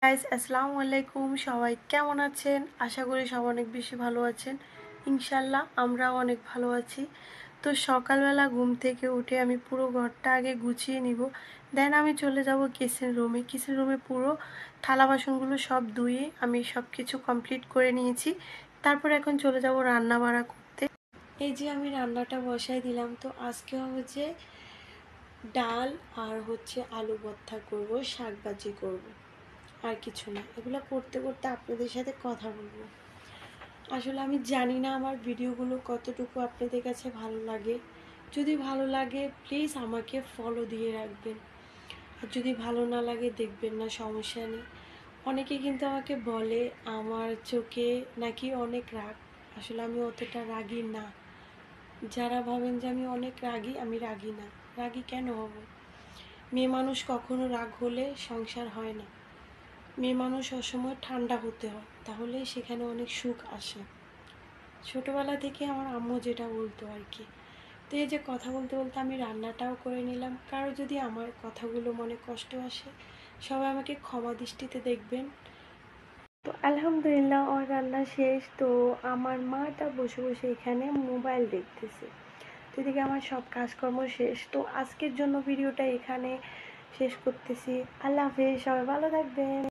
Guys আসসালামু আলাইকুম। সবাই কেমন আছেন? আশা করি সবাই অনেক বেশি ভালো আছেন। ইনশাল্লাহ আমরাও অনেক ভালো আছি। তো সকালবেলা ঘুম থেকে উঠে আমি পুরো ঘরটা আগে গুছিয়ে নিব, দেন আমি চলে যাব কিচেন রুমে পুরো থালা বাসনগুলো সব ধুয়ে আমি সব কিছু কমপ্লিট করে নিয়েছি। তারপর এখন চলে যাব রান্না বাড়া করতে। এই যে আমি রান্নাটা বসাই দিলাম। তো আজকে হচ্ছে ডাল আর আলু ভর্তা করব, শাক ভাজি করব, আর কিছু না। এগুলো করতে করতে আপনাদের সাথে কথা বলবো। আসলে আমি জানি না আমার ভিডিওগুলো কতটুকু আপনাদের কাছে ভালো লাগে। যদি ভালো লাগে প্লিজ আমাকে ফলো দিয়ে রাখবেন, আর যদি ভালো না লাগে দেখবেন না, সমস্যা নেই। অনেকে কিন্তু আমাকে বলে আমার চোখে নাকি অনেক রাগ। আসলে আমি অতটা রাগী না। যারা ভাবেন যে আমি অনেক রাগী, আমি রাগী না। রাগী কেন হব? মেয়ে মানুষ কখনো রাগ হলে সংসার হয় না। মেয়ে মানুষ সবসময় ঠান্ডা হতে হয়, তাহলে সেখানে অনেক সুখ আসে। ছোটবেলা থেকে আমার আম্মু যেটা বলতো আর কি। তো এই যে কথা বলতে বলতে আমি রান্নাটাও করে নিলাম। কারো যদি আমার কথাগুলো মনে কষ্ট আসে, সবাই আমাকে ক্ষমা দৃষ্টিতে দেখবেন। তো আলহামদুলিল্লাহ আমার রান্না শেষ। তো আমার মাটা বসে বসে এখানে মোবাইল দেখতেছে। তো এদিকে আমার সব কাজকর্ম শেষ। তো আজকের জন্য ভিডিওটা এখানে শেষ করতেছি। আল্লাহ হাফেজ, সবাই ভালো থাকবেন।